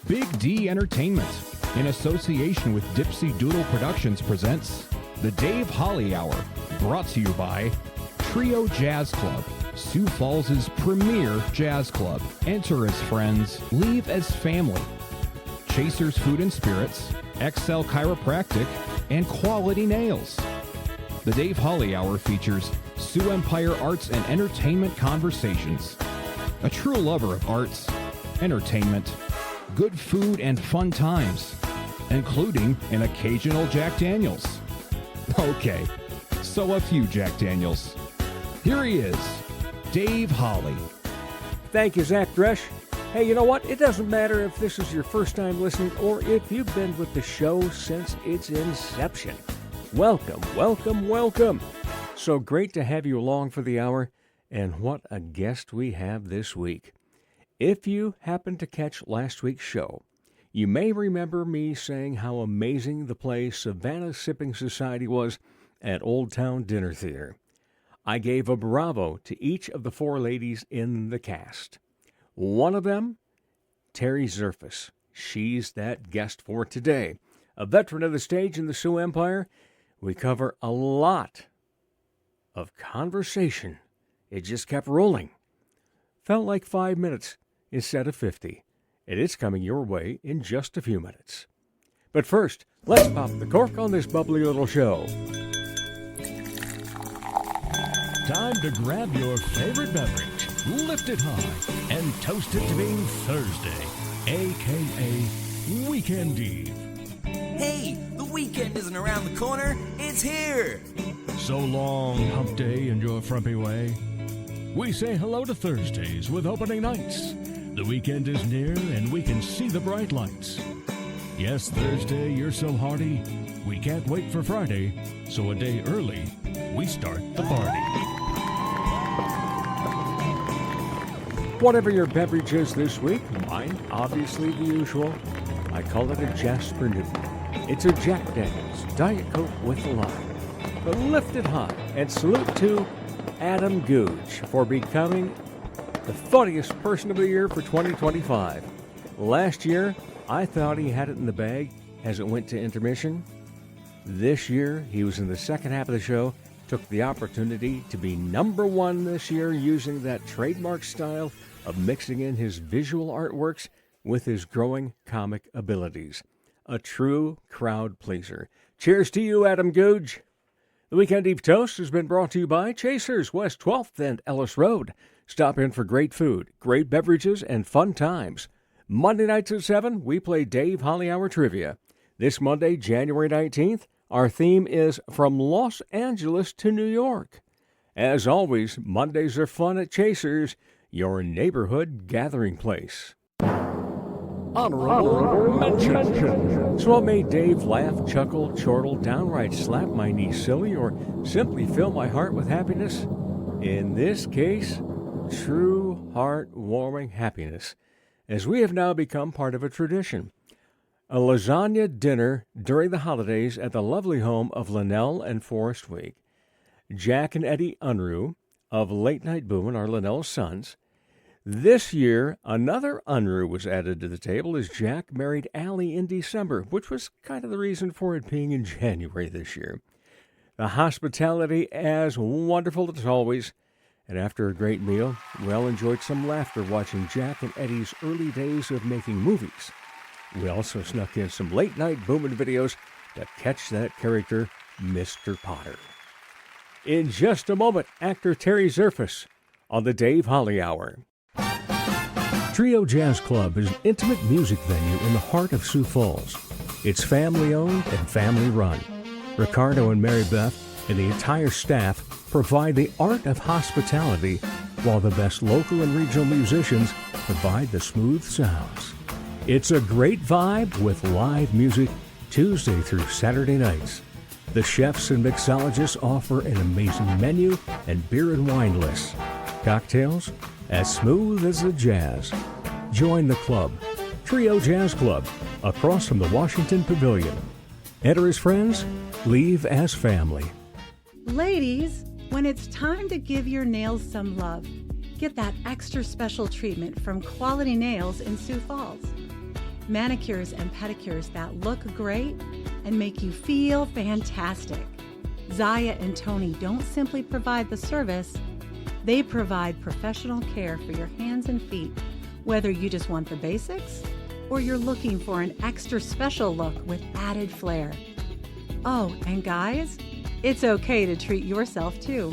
Big D Entertainment, in association with Dipsy Doodle Productions, presents the Dave Holly Hour, brought to you by Trio Jazz Club, Sioux Falls' premier jazz club. Enter as friends, leave as family. Chasers Food and Spirits, XL Chiropractic, and Quality Nails. The Dave Holly Hour features Sioux Empire Arts and Entertainment Conversations. A true lover of arts, entertainment, good food, and fun times, including an occasional Jack Daniels. Okay, so a few Jack Daniels. Here he is, Dave Holly. Thank you, Zach Dresch. Hey, you know what? It doesn't matter if this is your first time listening or if you've been with the show since its inception. Welcome, welcome, welcome. So great to have you along for the hour, and what a guest we have this week. If you happened to catch last week's show, you may remember me saying how amazing the play Savannah Sipping Society was at Old Town Dinner Theater. I gave a bravo to each of the four ladies in the cast. One of them, Terry Zerfas. She's that guest for today. A veteran of the stage in the Sioux Empire, we cover a lot of conversation. It just kept rolling. Felt like 5 minutes instead of 50. And it's coming your way in just a few minutes. But first, let's pop the cork on this bubbly little show. Time to grab your favorite beverage, lift it high, and toast it to being Thursday, a.k.a. Weekend Eve. Hey, the weekend isn't around the corner, it's here! So long, hump day and your frumpy way. We say hello to Thursdays with opening nights. The weekend is near and we can see the bright lights. Yes, Thursday, you're so hearty, we can't wait for Friday, so a day early, we start the party. Whatever your beverage is this week, mine, obviously the usual. I call it a Jasper Newton. It's a Jack Daniels Diet Coke with a lime. But lift it high and salute to Adam Googe for becoming the funniest person of the year for 2025. Last year, I thought he had it in the bag as it went to intermission. This year, he was in the second half of the show, took the opportunity to be number one this year using that trademark style of mixing in his visual artworks with his growing comic abilities. A true crowd pleaser. Cheers to you, Adam Googe. The Weekend Eve Toast has been brought to you by Chasers, West 12th and Ellis Road. Stop in for great food, great beverages, and fun times. Monday nights at 7, we play Dave Holly Hour Trivia. This Monday, January 19th, our theme is From Los Angeles to New York. As always, Mondays are fun at Chasers, your neighborhood gathering place. Honorable mention. So what made Dave laugh, chuckle, chortle, downright slap my knee silly, or simply fill my heart with happiness? In this case, true heart-warming happiness, as we have now become part of a tradition. A lasagna dinner during the holidays at the lovely home of Linnell and Forrest Week. Jack and Eddie Unruh of Late Night Boomin' are Linnell's sons. This year, another Unruh was added to the table as Jack married Allie in December, which was kind of the reason for it being in January this year. The hospitality as wonderful as always, and after a great meal, we all enjoyed some laughter watching Jack and Eddie's early days of making movies. We also snuck in some late-night Boomin' videos to catch that character, Mr. Potter. In just a moment, actor Terry Zerfas on the Dave Holly Hour. Trio Jazz Club is an intimate music venue in the heart of Sioux Falls. It's family-owned and family-run. Ricardo and Mary Beth and the entire staff provide the art of hospitality, while the best local and regional musicians provide the smooth sounds. It's a great vibe with live music Tuesday through Saturday nights. The chefs and mixologists offer an amazing menu and beer and wine lists. Cocktails as smooth as the jazz. Join the club, Trio Jazz Club, across from the Washington Pavilion. Enter as friends, leave as family. Ladies, when it's time to give your nails some love, get that extra special treatment from Quality Nails in Sioux Falls. Manicures and pedicures that look great and make you feel fantastic. Zaya and Tony don't simply provide the service, they provide professional care for your hands and feet, whether you just want the basics or you're looking for an extra special look with added flair. Oh, and guys, it's okay to treat yourself too.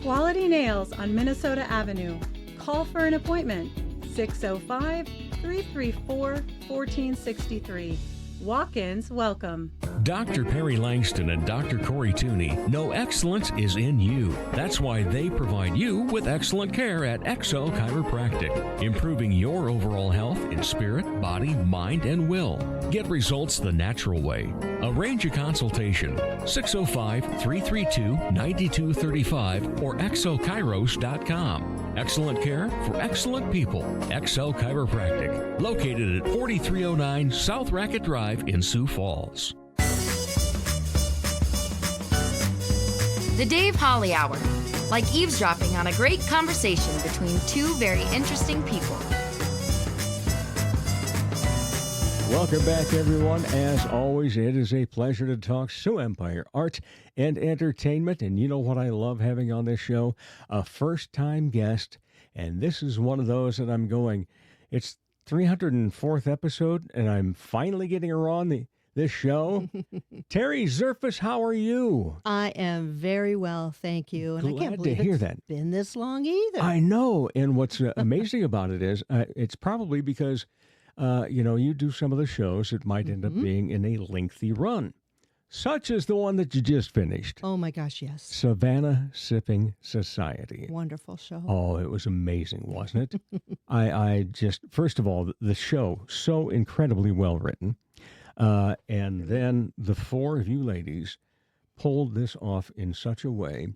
Quality Nails on Minnesota Avenue. Call for an appointment, 605-334-1463. Walk-ins welcome. Dr. Perry Langston and Dr. Corey Tooney know excellence is in you. That's why they provide you with excellent care at XO Chiropractic, improving your overall health in spirit, body, mind, and will. Get results the natural way. Arrange a consultation, 605-332-9235 or exokairos.com. Excellent care for excellent people. XO Chiropractic, located at 4309 South Racket Drive in Sioux Falls. The Dave Holly Hour, like eavesdropping on a great conversation between two very interesting people. Welcome back, everyone. As always, it is a pleasure to talk Sioux Empire art and entertainment. And you know what I love having on this show? A first-time guest. And this is one of those that I'm going, it's 304th episode, and I'm finally getting her on this show. Terry Zerfas, how are you? I am very well, thank you. And I can't Glad to believe hear it's that. been this long either. I know. And what's amazing about it is it's probably because, you do some of the shows that might end up being in a lengthy run, such as the one that you just finished. Oh my gosh, yes. Savannah Sipping Society. Wonderful show. Oh, it was amazing, wasn't it? I just, first of all, the show, so incredibly well written. And then the four of you ladies pulled this off in such a way.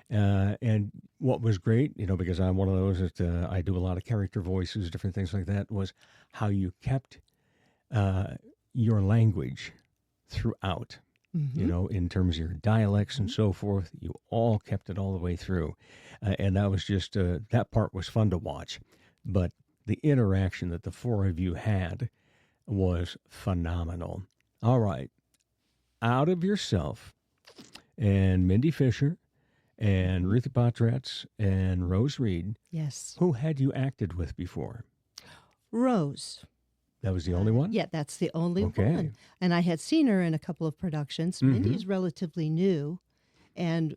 And what was great, because I'm one of those that I do a lot of character voices, different things like that, was how you kept your language throughout. In terms of your dialects and so forth, you all kept it all the way through. And that was just, that part was fun to watch. But the interaction that the four of you had was phenomenal. All right. Out of yourself and Mindy Fisher and Ruthie Potratz and Rose Reed. Yes. Who had you acted with before? Rose. That was the only one? Yeah, that's the only Okay. one. And I had seen her in a couple of productions. Mindy's relatively new. And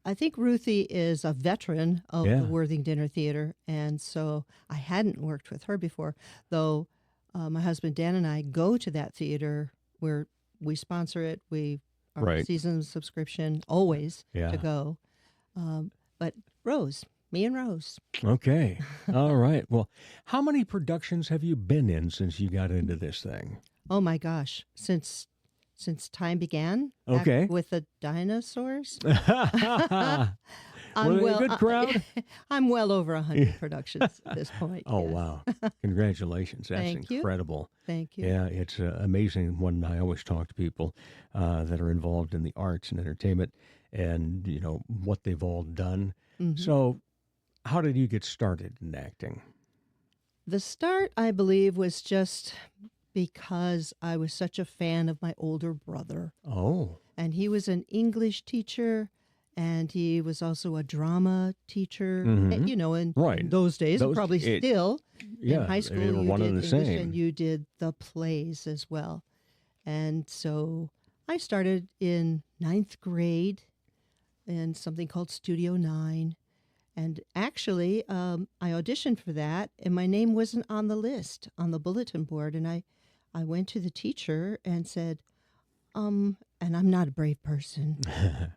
I think Ruthie is a veteran of the Worthing Dinner Theater. And so I hadn't worked with her before, though my husband Dan and I go to that theater where we sponsor it. We are season subscription always to go. But Rose, me and Rose. Okay. All right. Well, how many productions have you been in since you got into this thing? Oh my gosh, since time began. Okay. Back with the dinosaurs. Were they a good crowd? I'm well over 100 productions at this point. Oh, yes. wow. Congratulations. That's Thank you. incredible. Thank you. Yeah, it's amazing when I always talk to people that are involved in the arts and entertainment and, what they've all done. So how did you get started in acting? The start, I believe, was just because I was such a fan of my older brother. Oh. And he was an English teacher, and he was also a drama teacher. And, in those days, probably still in high school, they were one and the English same. and you did the plays as well. And so I started in 9th grade in something called Studio 9. And actually, I auditioned for that, and my name wasn't on the list, on the bulletin board. And I went to the teacher and said, and I'm not a brave person,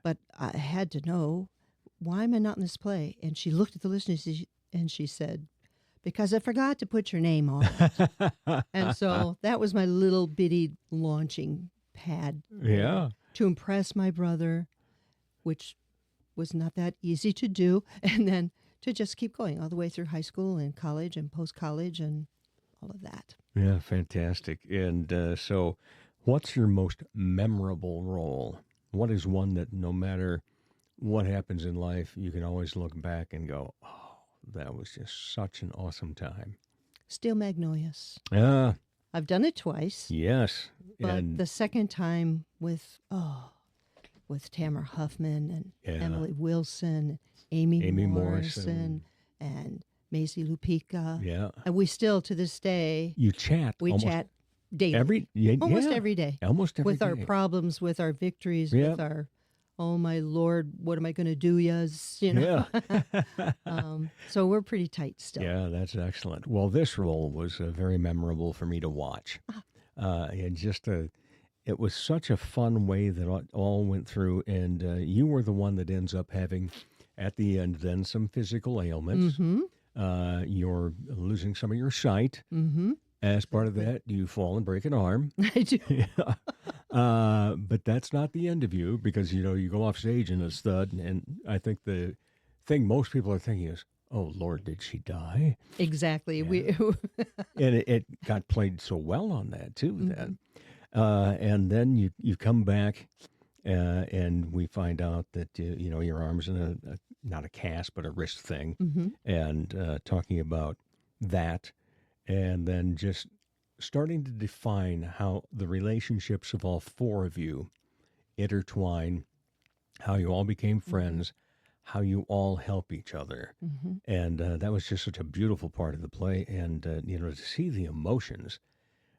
but I had to know, why am I not in this play? And she looked at the list and she said, because I forgot to put your name on it. And so that was my little bitty launching pad. To impress my brother, which was not that easy to do, and then to just keep going all the way through high school and college and post-college and all of that. Yeah, fantastic. And so what's your most memorable role? What is one that no matter what happens in life, you can always look back and go, oh, that was just such an awesome time? Steel Magnolias. Yeah, I've done it twice. Yes. But And the second time with Tamara Huffman and Yeah. Emily Wilson, Amy Amy Morrison, and Maisie Lupica. yeah, And we still, to this day, you chat. we almost chat daily. almost Every day. Almost every with our day. problems, with our victories, Yeah. with our, oh my Lord, what am I going to do, yes? You know? Yeah. So we're pretty tight still. Yeah, that's excellent. Well, this role was very memorable for me to watch. And just it was such a fun way that it all went through. And you were the one that ends up having, at the end, then some physical ailments. Mm-hmm. You're losing some of your sight. Mm-hmm. As part of that, you fall and break an arm. I do. Yeah. But that's not the end of you because, you go off stage in a stud. And I think the thing most people are thinking is, oh, Lord, did she die? Exactly. Yeah. And it got played so well on that, too, then. And then you come back and we find out that, your arm's in not a cast, but a wrist thing. Mm-hmm. And talking about that. And then just starting to define how the relationships of all four of you intertwine, how you all became friends, how you all help each other. Mm-hmm. And that was just such a beautiful part of the play. And, to see the emotions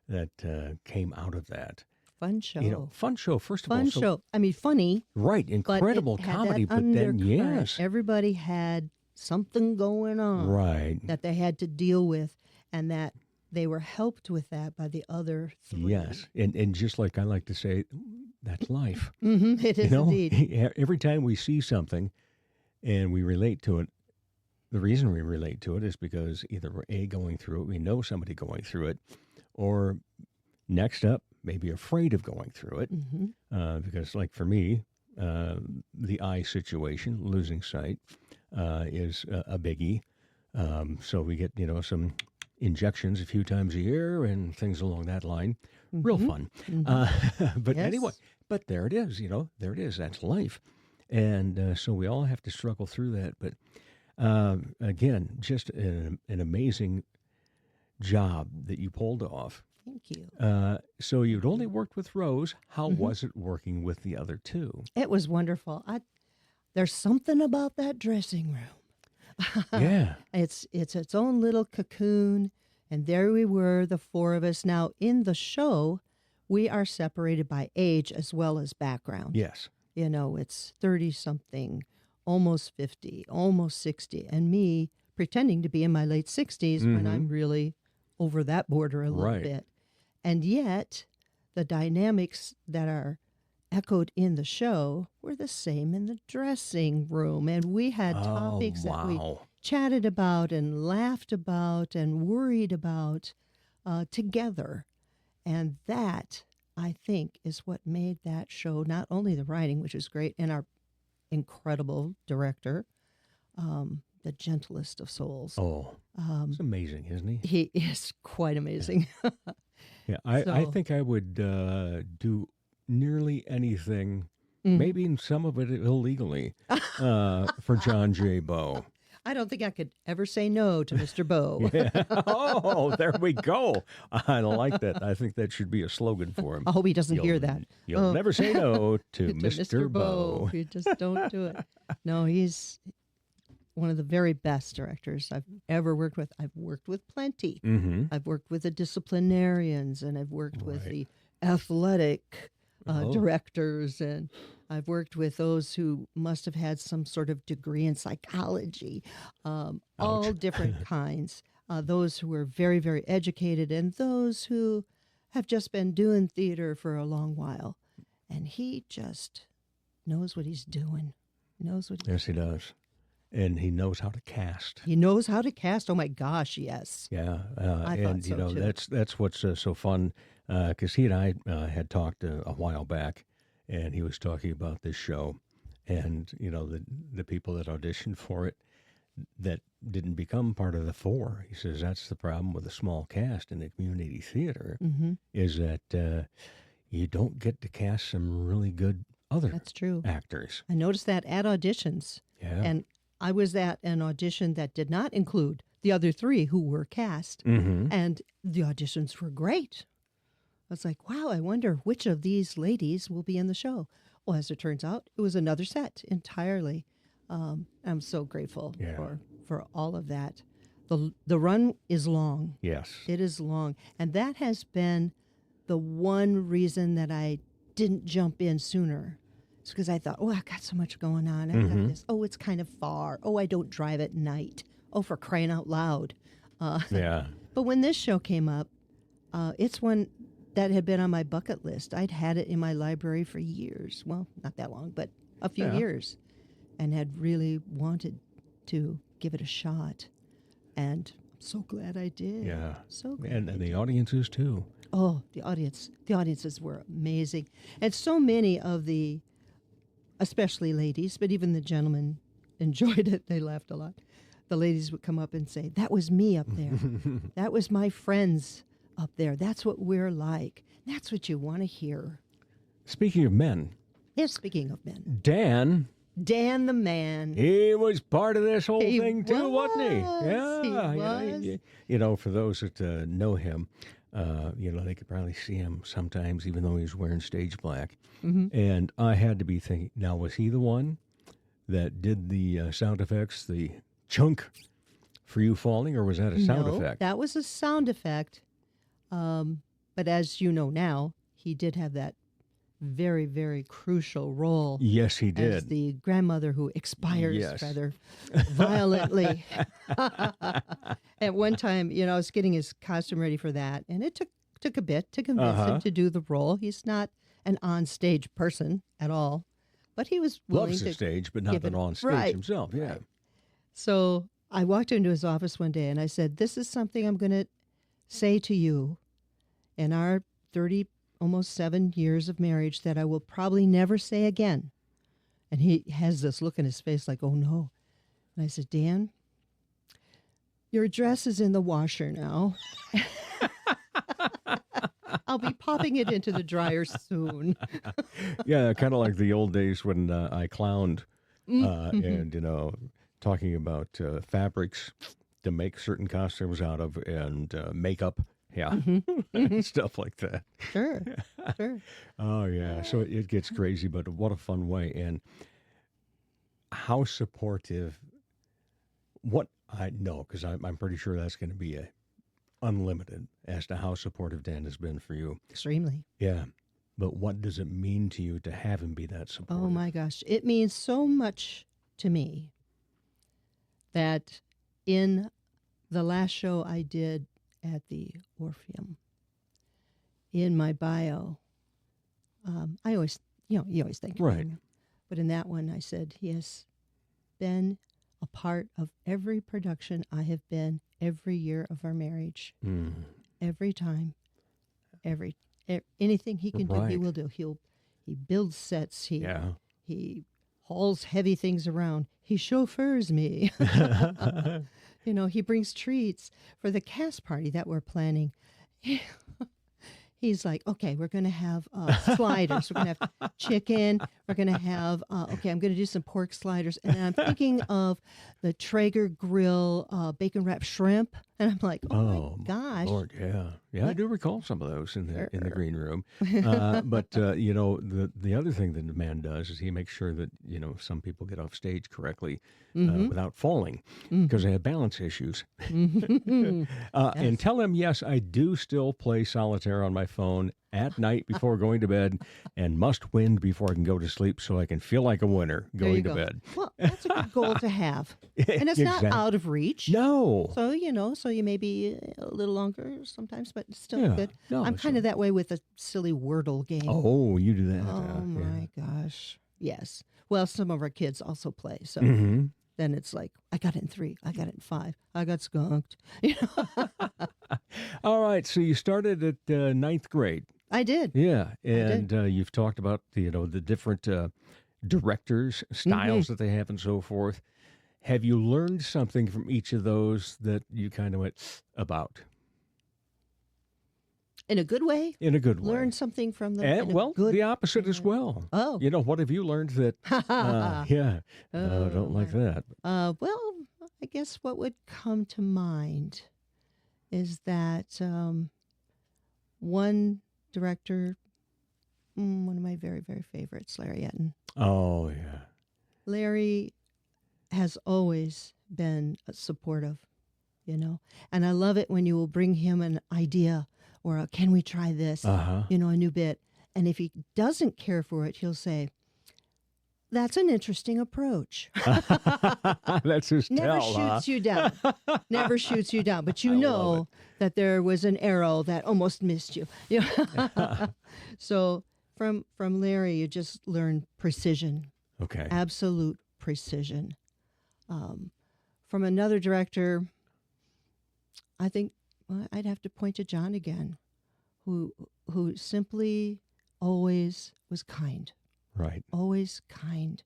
that came out of that. Fun show. Fun show, first of all. Fun show. I mean, funny. Right, incredible but it had comedy, that but then, undercurrent. yes. Everybody had something going on. Right. That they had to deal with, and that they were helped with that by the other three. Yes. And just like I like to say, that's life. Mm-hmm. It is indeed. Every time we see something and we relate to it, the reason we relate to it is because either we're going through it, we know somebody going through it, or next up, maybe afraid of going through it. Mm-hmm. Because like for me, the eye situation, losing sight, is a biggie. So we get, some injections a few times a year and things along that line. Real fun. But Yes. anyway, but there it is, there it is. That's life. And so we all have to struggle through that. But again, just an amazing job that you pulled off. Thank you. So you'd only worked with Rose. How was it working with the other two? It was wonderful. There's something about that dressing room. Yeah. It's its own little cocoon, and there we were, the four of us. Now, in the show, we are separated by age as well as background. Yes. It's 30-something, almost 50, almost 60, and me pretending to be in my late 60s when I'm really over that border a little bit. And yet, the dynamics that are echoed in the show were the same in the dressing room. And we had topics that we chatted about and laughed about and worried about together. And that, I think, is what made that show, not only the writing, which is great, and our incredible director, the gentlest of souls. Oh, it's amazing, isn't he? He is quite amazing. Yeah, I think I would do nearly anything, maybe some of it illegally, for John J. Bowe. I don't think I could ever say no to Mr. Bowe. Yeah. Oh, there we go. I like that. I think that should be a slogan for him. I hope he doesn't hear that. You'll never say no to Mr. Bowe. You just don't do it. No, he's one of the very best directors I've ever worked with. I've worked with plenty. Mm-hmm. I've worked with the disciplinarians, and I've worked with the athletic directors, and I've worked with those who must have had some sort of degree in psychology, all different kinds. Those who are very, very educated, and those who have just been doing theater for a long while. And he just knows what he's doing. Yes, he does. And he knows how to cast. He knows how to cast. Oh my gosh, yes. Yeah, I thought and so, too. that's what's so fun. Because he and I had talked a while back, and he was talking about this show, and the people that auditioned for it that didn't become part of the four. He says that's the problem with a small cast in a community theater, is that you don't get to cast some really good other That's true. actors. I noticed that at auditions. Yeah. And I was at an audition that did not include the other three who were cast. Mm-hmm. And the auditions were great. I was like, wow, I wonder which of these ladies will be in the show. Well, as it turns out, it was another set entirely. I'm so grateful for all of that. The run is long. Yes. It is long. And that has been the one reason that I didn't jump in sooner. It's because I thought, I've got so much going on. I've got this. Oh, it's kind of far. Oh, I don't drive at night. Oh, for crying out loud. Yeah. But when this show came up, it's one that had been on my bucket list. I'd had it in my library for years. Well, not that long, but a few years. And had really wanted to give it a shot. And I'm so glad I did. Yeah. So glad. And the audiences, too. Oh, the audiences were amazing. And so many of the, especially ladies, but even the gentlemen enjoyed it. They laughed a lot. The ladies would come up and say, that was me up there. That was my friends up there. That's what we're like. That's what you want to hear. Speaking of men. Yes, speaking of men. Dan the man. He was part of this whole He thing too, wasn't he? was. Yeah, He was. You know, for those that know him, they could probably see him sometimes, even though he's wearing stage black. Mm-hmm. And I had to be thinking, now was he the one that did the sound effects, the chunk for you falling, or was that a sound effect? That was a sound effect. But as you know now, he did have that very, very crucial role. Yes, he As did. the grandmother who expires Yes. rather violently. At one time, I was getting his costume ready for that, and it took a bit to convince him to do the role. He's not an on-stage person at all, but he was willing Loves to the stage, but not give that it- on stage right, himself. Yeah. right. So I walked into his office one day and I said, this is something I'm going to say to you in our 30, almost 7 years of marriage that I will probably never say again. And he has this look in his face like, oh no. And I said, Dan, your dress is in the washer now. I'll be popping it into the dryer soon. Yeah, kind of like the old days when I clowned and, talking about fabrics to make certain costumes out of and makeup. Yeah, stuff like that. Sure. Oh, yeah. So it gets crazy, but what a fun way. And how supportive, what I know, because I'm pretty sure that's going to be unlimited as to how supportive Dan has been for you. Extremely. Yeah. But what does it mean to you to have him be that supportive? Oh my gosh. It means so much to me that in the last show I did at the Orpheum, in my bio, I always, you always think. Right. But in that one, I said, he has been a part of every production I have been every year of our marriage. Every time, anything he can do, he Right. will do. He builds sets. Yeah. He hauls heavy things around. He chauffeurs me. He brings treats for the cast party that we're planning. He's like, okay, we're going to have sliders. We're going to have chicken. We're going to have, I'm going to do some pork sliders. And I'm thinking of the Traeger grill bacon wrapped shrimp. And I'm like, oh my gosh. Lord, yeah. Yeah, I do recall some of those in the green room. But, the other thing that the man does is he makes sure that, some people get off stage correctly without falling because they have balance issues. And tell him, yes, I do still play solitaire on my phone at night before going to bed and must win before I can go to sleep so I can feel like a winner going to bed. Well, that's a good goal to have. And it's not out of reach. No. So, so you may be a little longer sometimes, but it's still Yeah. good. No, I'm it's kind of that way with a silly Wordle game. Oh, you do that. Oh, my gosh. Yes. Well, some of our kids also play. So Mm-hmm. then it's like, I got it in 3. I got it in 5. I got skunked. All right. So you started at 9th grade. I did. Yeah. And you've talked about, the different directors, styles that they have and so forth. Have you learned something from each of those that you kind of went about? In a good way? In a good way. Learn something from them. And, in a good the opposite as well. Oh. What have you learned that, don't like that. Well, I guess what would come to mind is that one director, one of my very, very favorites, Larry Etten. Oh, yeah. Larry has always been supportive, you know, and I love it when you will bring him an idea or can we try this, you know, a new bit. And if he doesn't care for it, he'll say, that's an interesting approach. That's his Never tell, shoots you down. Never shoots you down. But you know that there was an arrow that almost missed you. So from Larry, you just learn precision. Okay. Absolute precision. From another director, I think I'd have to point to John again, who simply always was kind. Right. Always kind.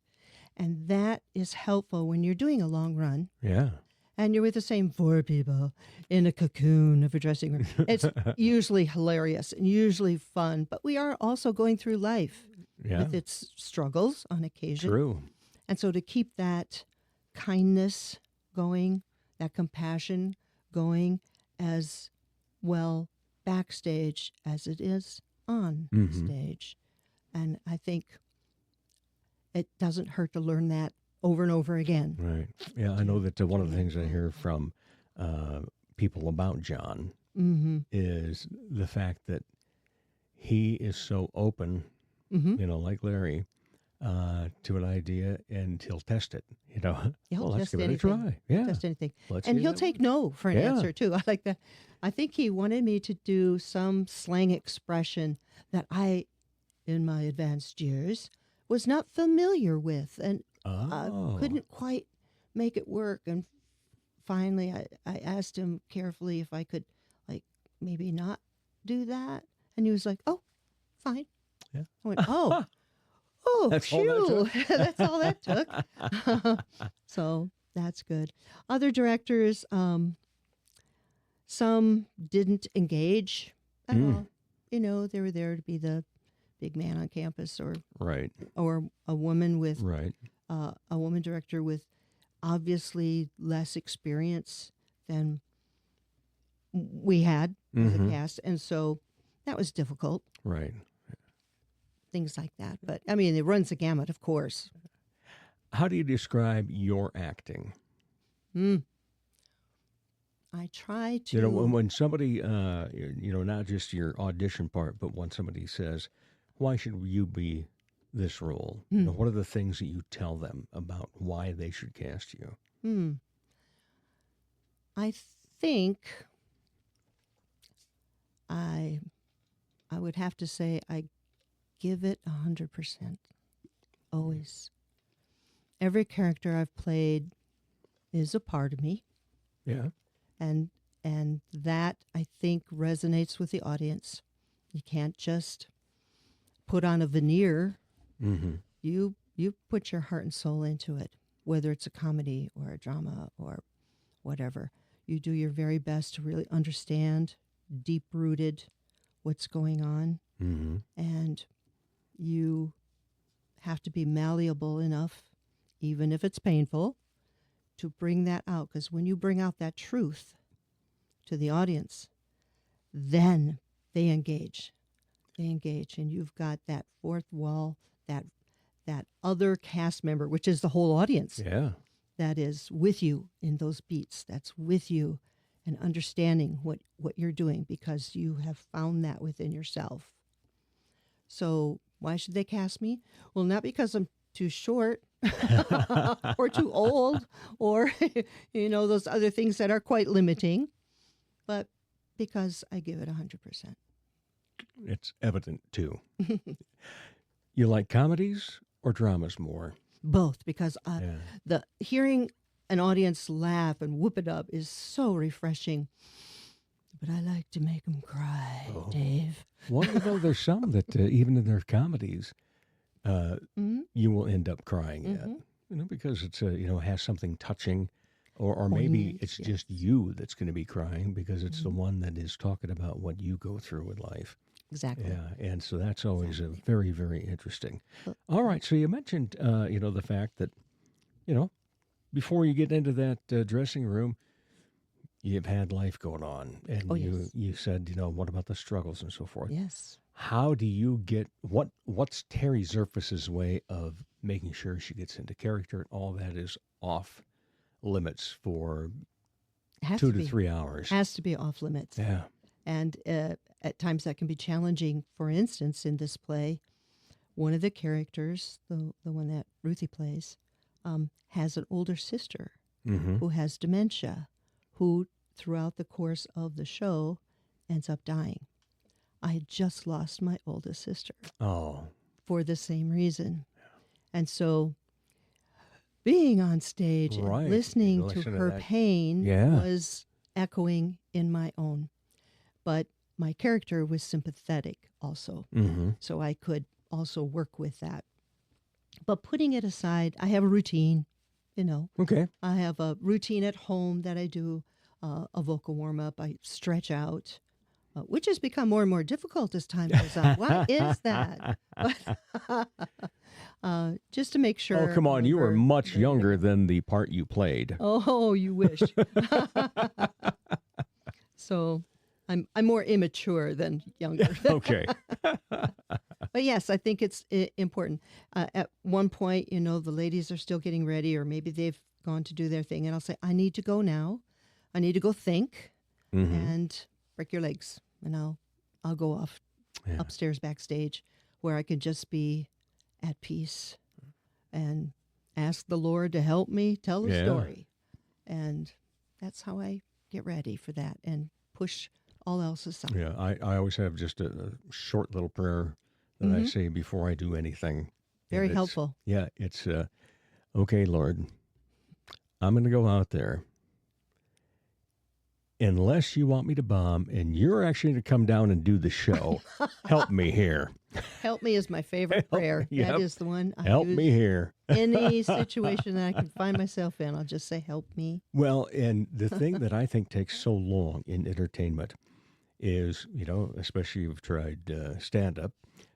And that is helpful when you're doing a long run. Yeah. And you're with the same 4 people in a cocoon of a dressing room. It's usually hilarious and usually fun, but we are also going through life with its struggles on occasion. True. And so to keep that kindness going, that compassion going as well backstage as it is on stage. And I think it doesn't hurt to learn that over and over again. Right. Yeah, I know that one of the things I hear from people about John is the fact that he is so open, you know, like Larry, to an idea, and he'll test it. You know, He'll let's test give it a anything. try. Yeah, Test anything. Let's And see he'll that take no for an Yeah. answer, too. I like that. I think he wanted me to do some slang expression that I, in my advanced years, was not familiar with and couldn't quite make it work. And finally, I asked him carefully if I could, like, maybe not do that. And he was like, oh, fine. Yeah. I went, oh, That's all that phew. That's all that took. So that's good. Other directors, some didn't engage at all. You know, they were there to be the big man on campus, or a woman with a woman director with obviously less experience than we had as a cast, and so that was difficult. Right. Things like that, but I mean, it runs the gamut, of course. How do you describe your acting? I try to. You know, when somebody, you know, not just your audition part, but when somebody says, why should you be this role? You know, what are the things that you tell them about why they should cast you? I think I would have to say I give it 100%. Always. Every character I've played is a part of me. Yeah. And that, I think, resonates with the audience. You can't just put on a veneer. You put your heart and soul into it, whether it's a comedy or a drama or whatever. You do your very best to really understand, deep-rooted, what's going on. And you have to be malleable enough, even if it's painful, to bring that out. Because when you bring out that truth to the audience, then they engage. They engage, and you've got that fourth wall, that other cast member, which is the whole audience. Yeah. That is with you in those beats. That's with you and understanding what you're doing, because you have found that within yourself. So why should they cast me? Well, not because I'm too short or too old or, you know, those other things that are quite limiting, but because I give it 100%. It's evident, too. You like comedies or dramas more? Both, because the hearing an audience laugh and whoop it up is so refreshing. But I like to make them cry, Dave. Well, you know, there's some that even in their comedies, you will end up crying at, you know, because it's you know, has something touching, or maybe it's just you that's going to be crying because it's the one that is talking about what you go through in life. Exactly. Yeah, and so that's always a very, very interesting. All right, so you mentioned, you know, the fact that, you know, before you get into that dressing room, you've had life going on, and Oh, you yes. you said, what about the struggles and so forth? Yes. How do you get what's Terry Zerfas's way of making sure she gets into character and all that is off limits for Has 2 to to be. 3 hours? Has to be off limits. Yeah. And at times that can be challenging. For instance, in this play, one of the characters, the one that Ruthie plays, has an older sister Mm-hmm. who has dementia, who throughout the course of the show ends up dying. I had just lost my oldest sister Oh. for the same reason. And so being on stage Right. and listening to Listen to her that. pain Yeah. was echoing in my own. But my character was sympathetic also. Mm-hmm. So I could also work with that. But putting it aside, I have a routine, Okay. I have a routine at home that I do, a vocal warm up. I stretch out, which has become more and more difficult as time goes on. Why is that? Just to make sure. Oh, come on. You were we're- much younger than the part you played. Oh, you wish. So I'm more immature than younger. Okay. But yes, I think it's important. At one point, the ladies are still getting ready, or maybe they've gone to do their thing, and I'll say, I need to go now. I need to go think Mm-hmm. and break your legs, and I'll go off Yeah. upstairs backstage where I can just be at peace and ask the Lord to help me tell the Yeah. story. And that's how I get ready for that and push all else aside. Yeah, I always have just a short little prayer that I say before I do anything. And Very it's- helpful. Yeah, it's, okay, Lord, I'm going to go out there. Unless you want me to bomb and you're actually to come down and do the show, help me here. Help me is my favorite prayer. Yep. That is the one I Help use me here. any situation that I can find myself in. I'll just say, help me. Well, and the thing that I think takes so long in entertainment is, especially if you've tried stand-up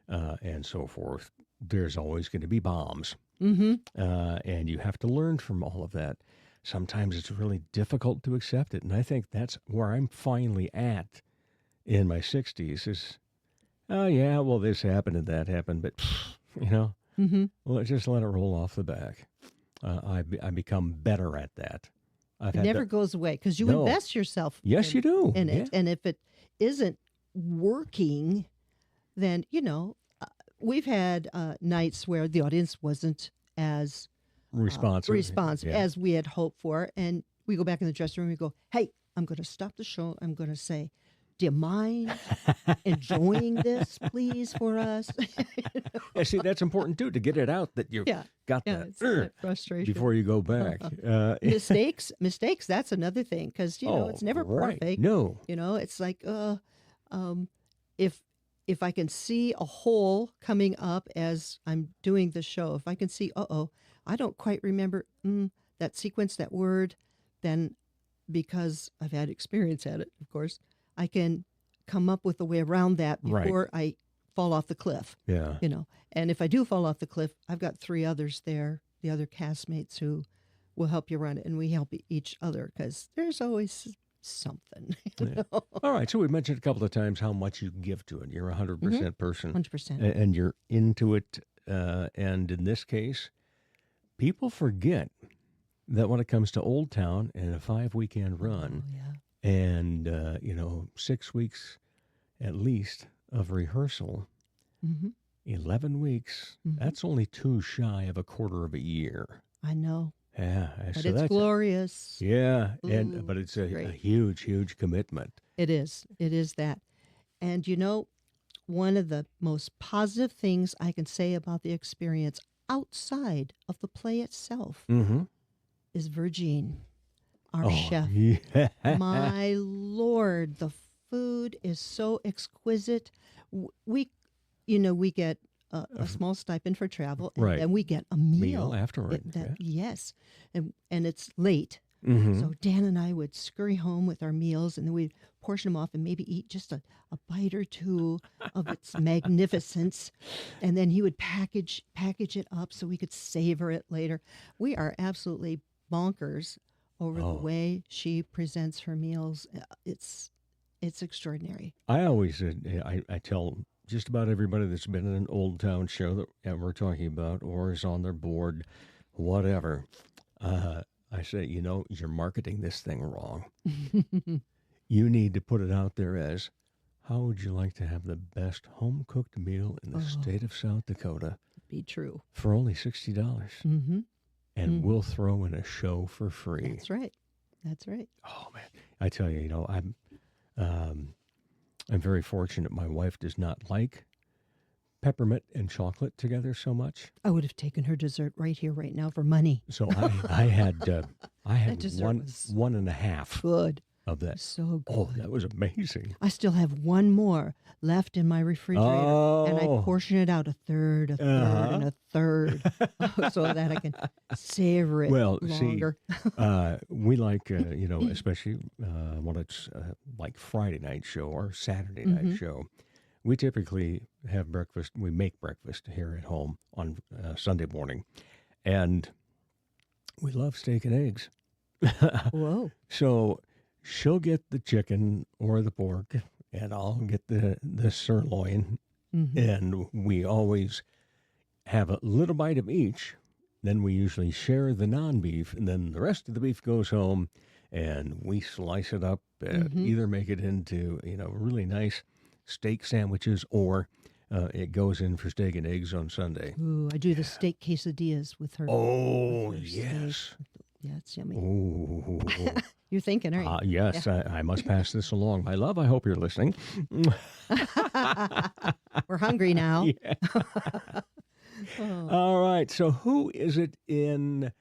and so forth, there's always going to be bombs. Mm-hmm. And you have to learn from all of that. Sometimes it's really difficult to accept it. And I think that's where I'm finally at in my 60s is, oh, yeah, well, this happened and that happened. But, Mm-hmm. well, just let it roll off the back. I become better at that. I've It had never to- goes away because you No. invest yourself Yes, you do. in it. Yeah. And if it isn't working, then, we've had nights where the audience wasn't as Responsive. Yeah. as we had hoped for. And we go back in the dressing room and we go, hey, I'm going to stop the show. I'm going to say, do you mind enjoying this, please, for us? Yeah, see, that's important too, to get it out that you Yeah. got Yeah, that it's that frustration. before you go back. mistakes, that's another thing because it's never right. perfect. No. It's like if I can see a hole coming up as I'm doing the show, if I can see, I don't quite remember that sequence, that word, then because I've had experience at it, of course, I can come up with a way around that Right. before I fall off the cliff. Yeah. And if I do fall off the cliff, I've got 3 others there, the other castmates who will help you run it, and we help each other because there's always something. Yeah. All right. So we mentioned a couple of times how much you give to it. You're a 100% person 100%. and you're into it. And in this case, people forget that when it comes to Old Town and a 5-weekend run Oh, yeah. and, 6 weeks at least of rehearsal, Mm-hmm. 11 weeks, that's only too shy of a quarter of a year. I know, Yeah. but so it's that's glorious. Yeah. Ooh, But it's it's a great. huge, huge commitment. It is. It is that. And one of the most positive things I can say about the experience outside of the play itself Mm-hmm. is Virgin, our Oh, chef. yeah. My Lord, the food is so exquisite. We get a small stipend for travel, and Right. then we get a meal, Meal afterward, Yes, and it's late. Mhm. So Dan and I would scurry home with our meals, and then we'd portion them off and maybe eat just a bite or two of its magnificence, and then he would package it up so we could savor it later. We are absolutely bonkers over the Oh. way she presents her meals. It's extraordinary. I always, I tell just about everybody that's been in an Old Town show that we're talking about or is on their board, whatever, I say, you're marketing this thing wrong. You need to put it out there as, how would you like to have the best home-cooked meal in the state of South Dakota Be true. for only $60? Mm-hmm. And we'll throw in a show for free. That's right. That's right. Oh, man. I tell you, I'm very fortunate. My wife does not like peppermint and chocolate together so much. I would have taken her dessert right here, right now for money. So I had dessert was one and a half Good. of that. So good. Oh, that was amazing. I still have one more left in my refrigerator, and I Oh. portion it out a third, and a third, so that I can savor it Well, longer. We like, especially when it's like Friday night show or Saturday night show. We typically have breakfast. We make breakfast here at home on Sunday morning, and we love steak and eggs. Whoa. So she'll get the chicken or the pork, and I'll get the sirloin, and we always have a little bite of each. Then we usually share the non-beef, and then the rest of the beef goes home, and we slice it up and either make it into really nice steak sandwiches, or it goes in for steak and eggs on Sunday. Ooh, I do the steak quesadillas with her. Oh, with her yes. steak. Yeah, it's yummy. Ooh. You're thinking, aren't you? Yes, I must pass this along. My love, I hope you're listening. We're hungry now. All right. So who is it in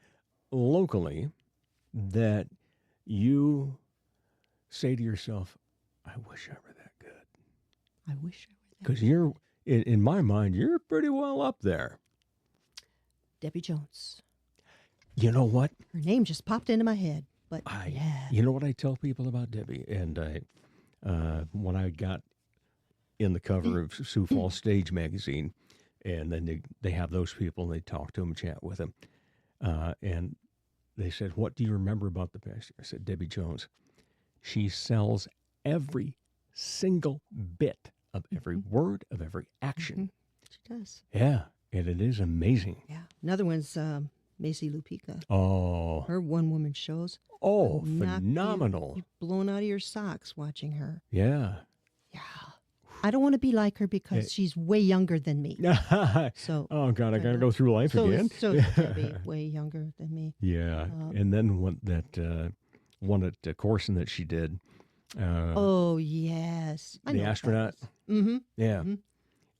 locally that you say to yourself, I wish I were that good? I wish I were that. Because you're, in my mind, you're pretty well up there. Debbie Jones. You know what? Her name just popped into my head. But yeah. You know what I tell people about Debbie? And when I got in the cover of Sioux Falls Stage magazine, and then they have those people, and they talk to them, chat with them. And they said, what do you remember about the past year? I said, Debbie Jones. She sells every single bit of every word, of every action. She does. Yeah, and it is amazing. Yeah. Another one's Macy Lupica. Oh. Her one-woman shows. Oh, knock phenomenal. You're blown out of your socks watching her. Yeah. Yeah. I don't want to be like her because she's way younger than me. So. Oh, God, I got to go through life so, again. So is Debbie, way younger than me. Yeah. And then one at Corson that she did. Oh, yes. I The know what that astronaut. is. Mm-hmm. Yeah.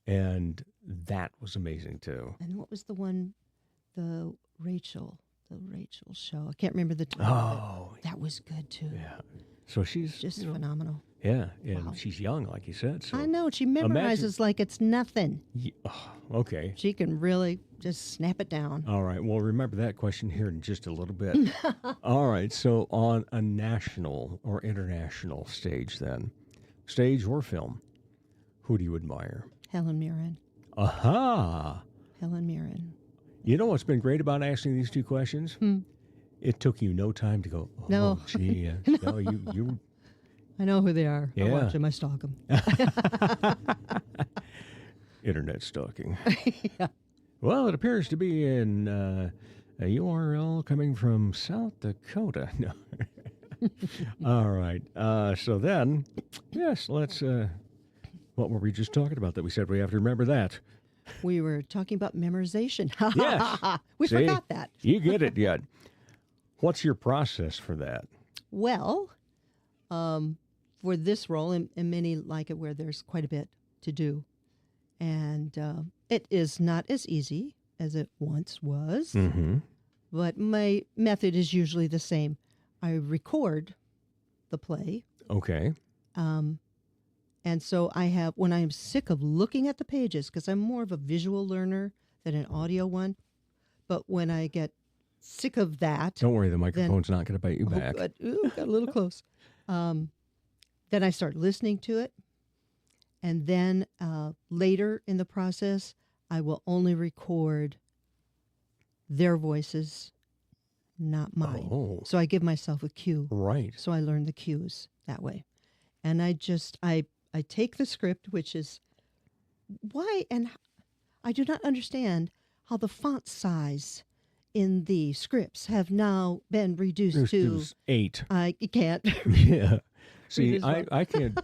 And that was amazing, too. And what was the one, the Rachel show? I can't remember the title. Oh. That was good, too. Yeah. So she's Just phenomenal. Yeah, and Wow. she's young, like you said. So I know. She memorizes like it's nothing. Okay. She can really just snap it down. All right. Well, remember that question here in just a little bit. All right. So on a national or international stage, then, stage or film, who do you admire? Helen Mirren. Aha. Helen Mirren. You know what's been great about asking these two questions? It took you no time to go, oh, No. gee. No, you I know who they are. I Yeah. watch them. I stalk them. internet stalking. Well, it appears to be in a URL coming from South Dakota. No. All right. So then, yes, let's. What were we just talking about that we said we have to remember that? We were talking about memorization. Yes. We See? forgot that. You get it yet? What's your process for that? Well, for this role, and many like it where there's quite a bit to do. And it is not as easy as it once was. Mm-hmm. But my method is usually the same. I record the play. Okay. And so I have, when I am sick of looking at the pages, because I'm more of a visual learner than an audio one, but when I get sick of that. Don't worry, the microphone's not going to bite you back. Good. Ooh, got a little close. Then I start listening to it. And then later in the process, I will only record their voices not mine. Oh. So I give myself a cue. Right. So I learn the cues that way. And I take the script, which is why, and I do not understand how the font size in the scripts have now been reduced to 8. I can't. Yeah. See, as well. I can't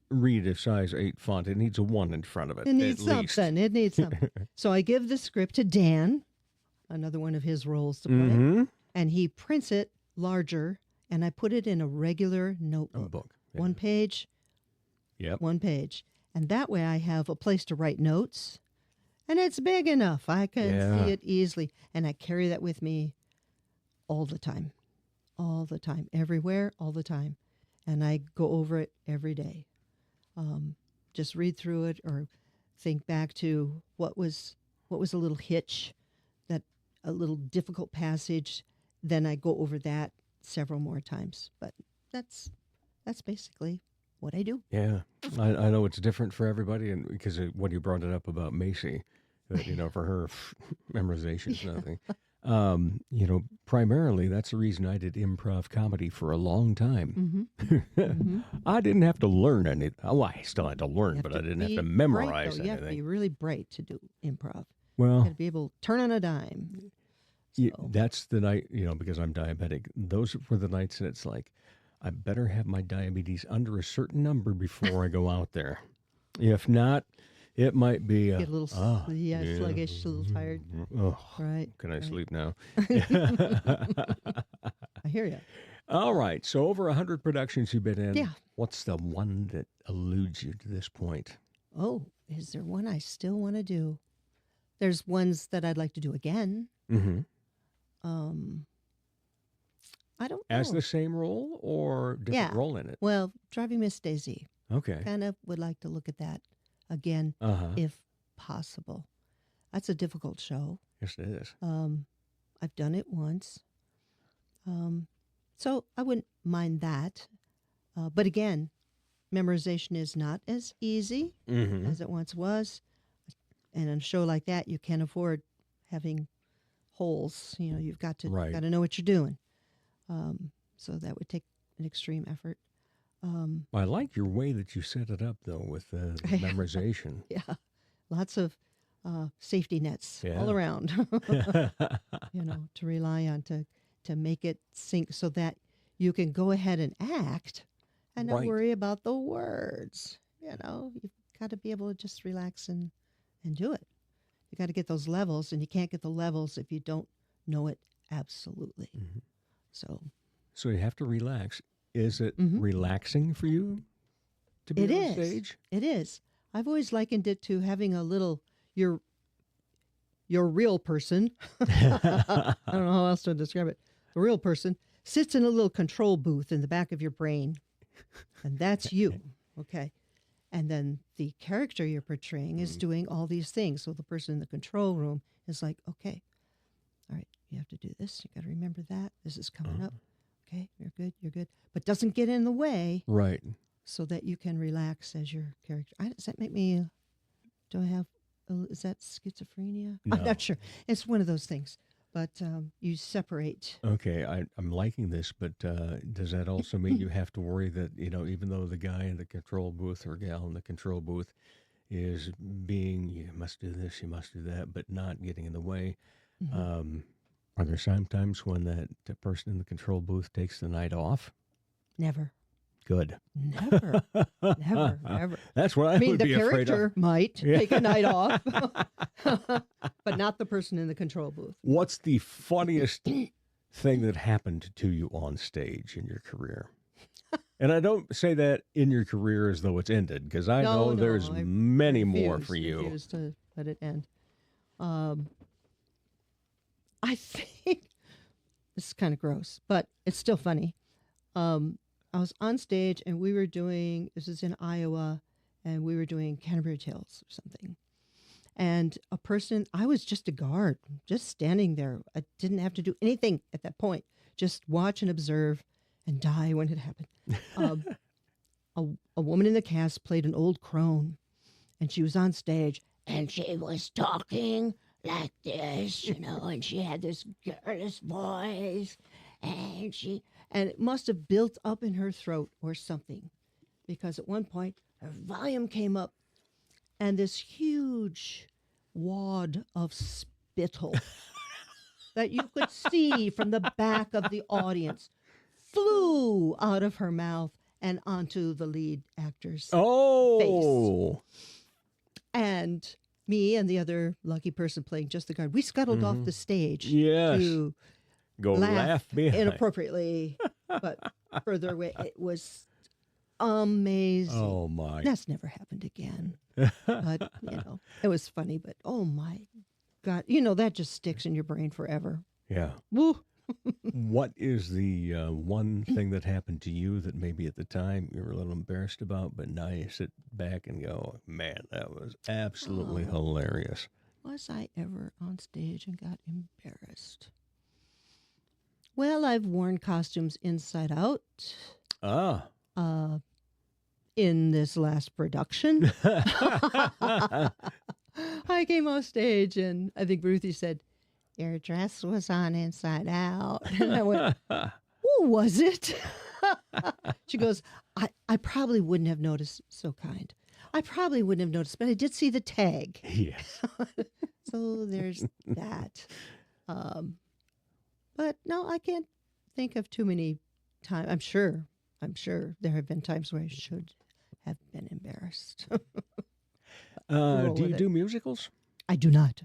read a size 8 font. It needs a 1 in front of it. It needs at least. something. It needs something. So I give the script to Dan, another one of his roles to play, Mm-hmm. and he prints it larger, and I put it in a regular notebook. Book. Yeah. 1 page, Yep. 1 page. And that way I have a place to write notes, and it's big enough. I can Yeah. see it easily, and I carry that with me all the time, everywhere, all the time. And I go over it every day. Just read through it or think back to what was a little hitch, that a little difficult passage. Then I go over that several more times. But that's basically what I do. Yeah. I know it's different for everybody, and because when you brought it up about Macy, that, for her, memorization is nothing. Primarily, that's the reason I did improv comedy for a long time. Mm-hmm. I didn't have to learn anything. Oh, I still had to learn, but I didn't have to memorize You have to be anything. really bright to do improv. Well, You got to be able to turn on a dime. yeah, So- that's the night, because I'm diabetic. Those were the nights that it's like, I better have my diabetes under a certain number before I go out there. If not, it might be Get a little sluggish, a little tired. Oh, Right. can I right. sleep now? I hear you. All right. So over 100 productions you've been in. Yeah. What's the one that eludes you to this point? Oh, is there one I still want to do? There's ones that I'd like to do again. Mm-hmm. I don't know. As the same role or different Yeah. role in it? Well, Driving Miss Daisy. Okay. Kind of would like to look at that again, Uh-huh. if possible. That's a difficult show. Yes, it is. I've done it once. So I wouldn't mind that. But again, memorization is not as easy Mm-hmm. as it once was. And on a show like that, you can't afford having holes. You've got to Right. know what you're doing. So that would take an extreme effort. I like your way that you set it up, though, with the memorization. Yeah, lots of safety nets Yeah. all around. To rely on to make it sink so that you can go ahead and act and not Right. worry about the words. You've got to be able to just relax and do it. You got to get those levels, and you can't get the levels if you don't know it absolutely. Mhm. So You have to relax. Is it Mhm. relaxing for you to be It on is. stage? It is. I've always likened it to having a little your real person. I don't know how else to describe it. The real person sits in a little control booth in the back of your brain, and that's you. Okay. And then the character you're portraying is doing all these things. So the person in the control room is like, okay, all right, you have to do this. You got to remember that. This is coming up. Okay, you're good. But doesn't get in the way Right. so that you can relax as your character. Does that make me, do I have, is that schizophrenia? No. I'm not sure. It's one of those things. But you separate. Okay, I'm liking this, but does that also mean you have to worry that, even though the guy in the control booth or gal in the control booth is being, you must do this, you must do that, but not getting in the way? Mm-hmm. Are there sometimes when that person in the control booth takes the night off? Never. Good. Never. Never. That's what I, I mean, would the be afraid character of. might Yeah. take a night off, but not the person in the control booth. What's the funniest thing that happened to you on stage in your career? And I don't say that in your career as though it's ended, because I No, know there's I many more for refuse you. to let it end. I think this is kind of gross, but it's still funny. I was on stage and we were doing, this is in Iowa, and we were doing Canterbury Tales or something. And a person, I was just a guard, just standing there. I didn't have to do anything at that point, just watch and observe and die when it happened. A woman in the cast played an old crone, and she was on stage, and she was talking like this, and she had this girlish voice, and it must have built up in her throat or something, because at one point her volume came up, and this huge wad of spittle that you could see from the back of the audience flew out of her mouth and onto the lead actor's face. And me and the other lucky person playing just the guard, we scuttled off the stage to go laugh behind. Inappropriately, but further away. It was amazing. Oh, my. That's never happened again. But, it was funny, but oh, my God. That just sticks in your brain forever. Yeah. Woo. What is the one thing that happened to you that maybe at the time you were a little embarrassed about, but now you sit back and go, man, that was absolutely hilarious? Was I ever on stage and got embarrassed? Well, I've worn costumes inside out. In this last production. I came off stage and I think Ruthie said, "Your dress was on inside out." And I went, "Oh, was it?" She goes, I probably wouldn't have noticed. So kind. I probably wouldn't have noticed, but I did see the tag. Yes. So there's that. But no, I can't think of too many times. I'm sure there have been times where I should have been embarrassed. Do you do musicals? I do not.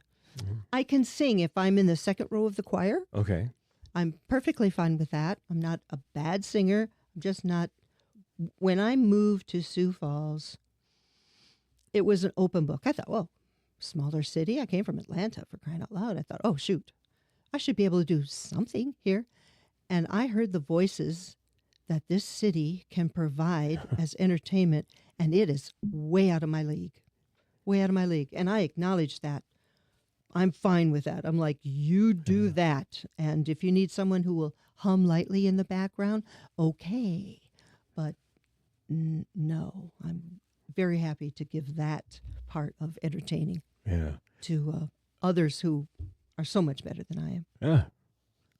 I can sing if I'm in the second row of the choir. Okay. I'm perfectly fine with that. I'm not a bad singer. I'm just not. When I moved to Sioux Falls, it was an open book. I thought, well, smaller city. I came from Atlanta, for crying out loud. I thought, oh, shoot, I should be able to do something here. And I heard the voices that this city can provide as entertainment, and it is way out of my league. Way out of my league. And I acknowledge that. I'm fine with that. I'm like, you do that. And if you need someone who will hum lightly in the background, okay. But no, I'm very happy to give that part of entertaining to others who are so much better than I am. Yeah.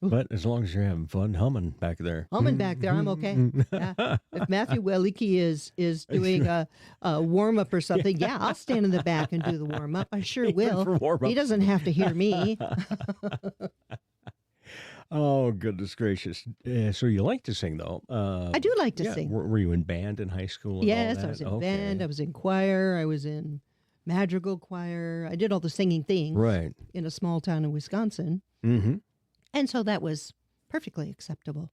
But as long as you're having fun humming back there. Humming back there, I'm okay. Yeah. If Matthew Wellicke is doing a warm-up or something, I'll stand in the back and do the warm-up. I sure will. He doesn't have to hear me. Oh, goodness gracious. So you like to sing, though. I do like to sing. Were you in band in high school? Yes, I was in band. I was in choir. I was in madrigal choir. I did all the singing things in a small town in Wisconsin. Mm-hmm. And so that was perfectly acceptable.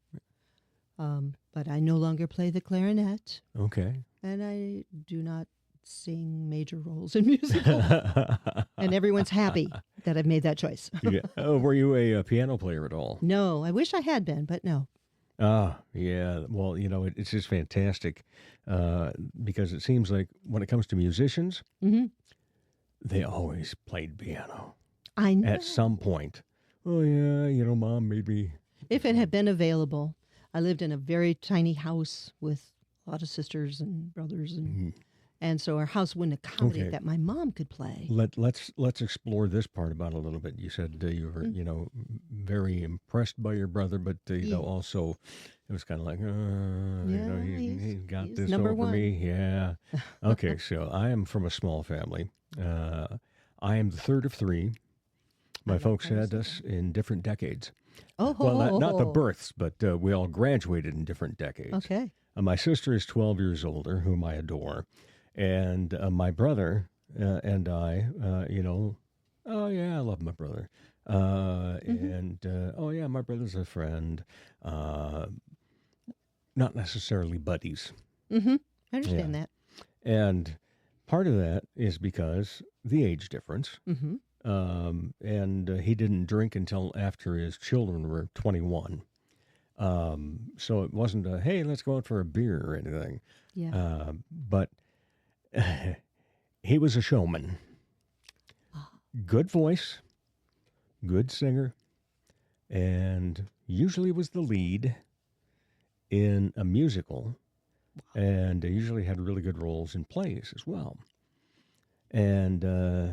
But I no longer play the clarinet. Okay. And I do not sing major roles in musicals. And everyone's happy that I've made that choice. Yeah. Oh, were you a piano player at all? No, I wish I had been, but no. Yeah. Well, it's just fantastic because it seems like when it comes to musicians, they always played piano. I know. At some point. Oh, yeah, Mom made me. If it had been available. I lived in a very tiny house with a lot of sisters and brothers, and so our house wouldn't accommodate that my mom could play. Let's explore this part about it a little bit. You said you were, very impressed by your brother, but also it was kind of like, he got this over me. Yeah. Okay, so I am from a small family. I am the third of three. My folks had us in different decades. Well, not the births, but we all graduated in different decades. Okay. My sister is 12 years older, whom I adore. And my brother and I, oh, yeah, I love my brother. And, oh, yeah, my brother's a friend. Not necessarily buddies. Mm-hmm. I understand that. And part of that is because the age difference. Mm-hmm. And he didn't drink until after his children were 21. So it wasn't a, hey, let's go out for a beer or anything. Yeah. But he was a showman. Good voice, good singer, and usually was the lead in a musical, and usually had really good roles in plays as well. And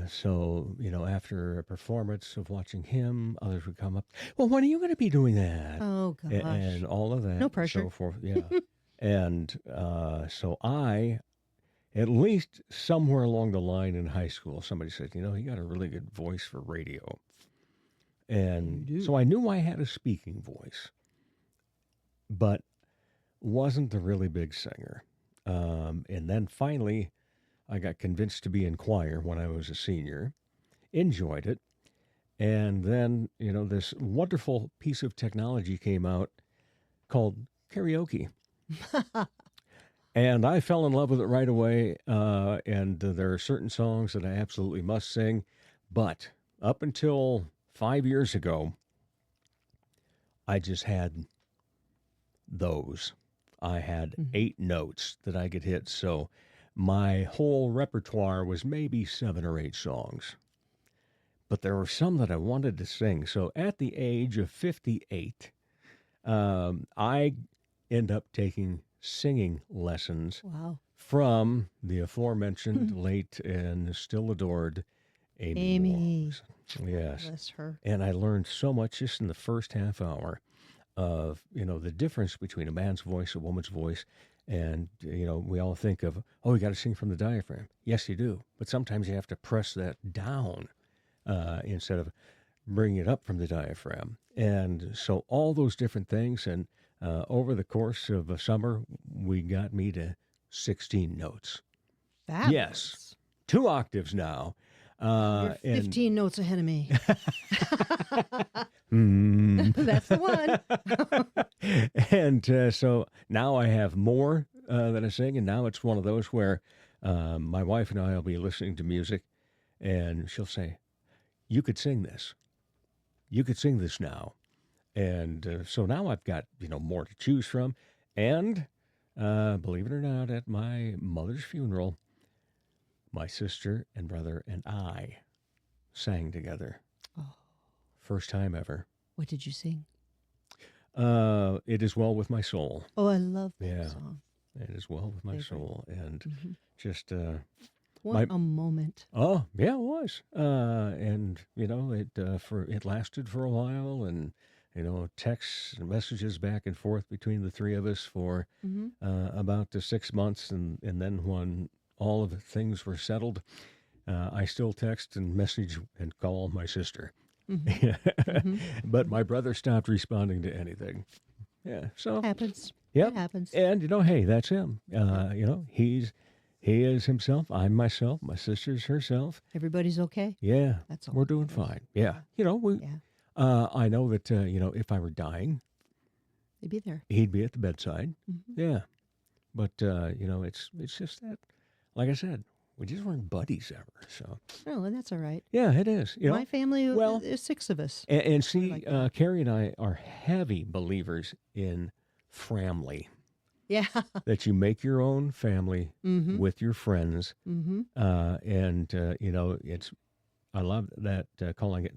so, after a performance of watching him, others would come up. Well, when are you going to be doing that? Oh, gosh. And all of that. No and pressure. so forth. Yeah. And so I, at least somewhere along the line in high school, somebody said, you got a really good voice for radio. And so I knew I had a speaking voice, but wasn't the really big singer. And then finally, I got convinced to be in choir when I was a senior, enjoyed it. And then, this wonderful piece of technology came out called karaoke. And I fell in love with it right away. And there are certain songs that I absolutely must sing. But up until 5 years ago, I just had those. I had 8 notes that I could hit. So my whole repertoire was maybe 7 or 8 songs. But there were some that I wanted to sing. So at the age of 58, I end up taking singing lessons Wow. from the aforementioned late and still adored Amy. Warren. Yes. Bless her. And I learned so much just in the first half hour of, the difference between a man's voice, a woman's voice. And, we all think of, you got to sing from the diaphragm. Yes, you do. But sometimes you have to press that down instead of bringing it up from the diaphragm. And so all those different things. And over the course of a summer, we got me to 16 notes. Fabulous. Yes. 2 octaves now. You're 15 notes ahead of me. And, That's the one. and so now I have more that I sing, and now it's one of those where my wife and I will be listening to music, and she'll say, "You could sing this. You could sing this now." And so now I've got more to choose from, and believe it or not, at my mother's funeral, my sister and brother and I sang together. Oh. First time ever. What did you sing? It Is Well With My Soul. Oh, I love that song. It Is Well With My Soul. And just... what a moment. Oh, yeah, it was. And, it lasted for a while, and, texts and messages back and forth between the 3 of us for about 6 months. And then when all of the things were settled, I still text and message and call my sister. But my brother stopped responding to anything. Yeah, so Happens. yeah, It happens. And hey, that's him. He is himself. I'm myself. My sister's herself. Everybody's okay. Yeah, That's all we're that doing matters. fine. Yeah, I know that if I were dying, They'd be there. he'd be at the bedside. Yeah, but it's just that, like I said, we just weren't buddies ever. So Oh, and that's all right. yeah, it is. My family, well, there's 6 of us. and see, like that. Carrie and I are heavy believers in family. Yeah. That you make your own family with your friends, it's. I love that calling it.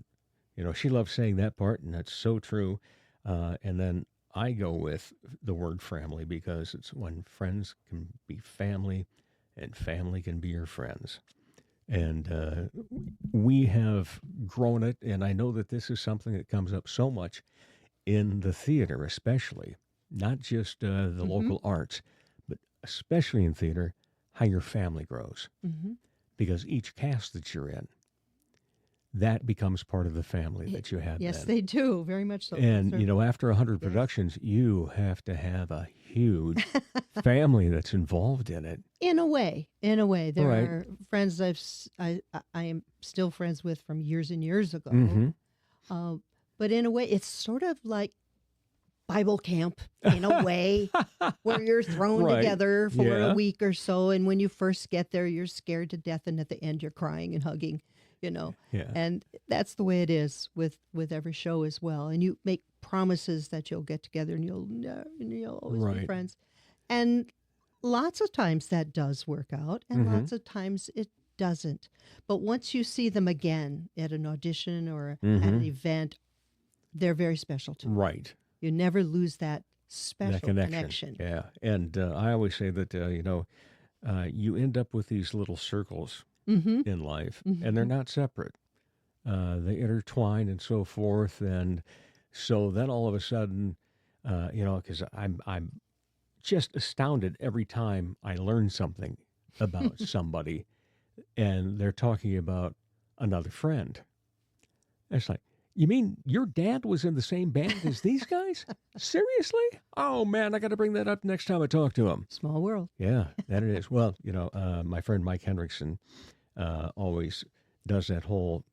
She loves saying that part, and that's so true. And then I go with the word family because it's when friends can be family, and family can be your friends. And we have grown it, and I know that this is something that comes up so much in the theater, especially. Not just the local arts, but especially in theater, how your family grows. Because each cast that you're in, that becomes part of the family that you have. Yes, then. they do. Very much so. And, Yes, sir. after 100 productions, you have to have a huge family that's involved in it. In a way, there Right. are friends I am still friends with from years and years ago. But in a way, it's sort of like Bible camp in a way, where you're thrown Right. together for Yeah. a week or so, and when you first get there, you're scared to death, and at the end, you're crying and hugging. Yeah. And that's the way it is with every show as well. And you make promises that you'll get together and you'll always be Right. friends. And lots of times that does work out, and lots of times it doesn't. But once you see them again at an audition or at an event, they're very special to you. Right. You never lose that special That connection. Yeah. And I always say that, you end up with these little circles in life, and they're not separate. They intertwine and so forth, and so then all of a sudden, because I'm just astounded every time I learn something about somebody, and they're talking about another friend. It's like, you mean your dad was in the same band as these guys? Seriously? Oh man, I got to bring that up next time I talk to him. Small world. Yeah, that it is. Well, my friend Mike Hendrickson always does that whole,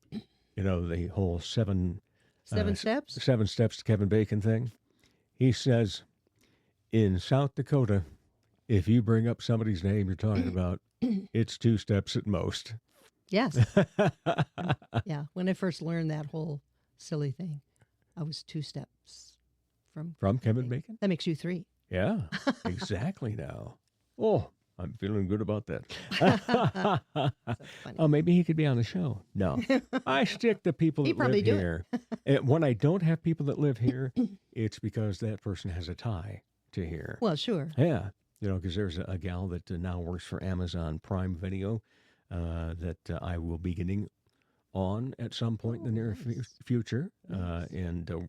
the whole seven Steps? 7 steps to Kevin Bacon thing. He says, in South Dakota, if you bring up somebody's name you're talking about, it's 2 steps at most. Yes. Yeah. When I first learned that whole silly thing, I was 2 steps from Kevin Bacon? That makes you 3. Yeah, exactly now. Oh, I'm feeling good about that. So funny. Oh, maybe he could be on the show. No, I stick to people He'd that probably live do it. here. And when I don't have people that live here, it's because that person has a tie to here. Well, sure. Yeah, because there's a gal that now works for Amazon Prime Video that I will be getting on at some point in the near future. And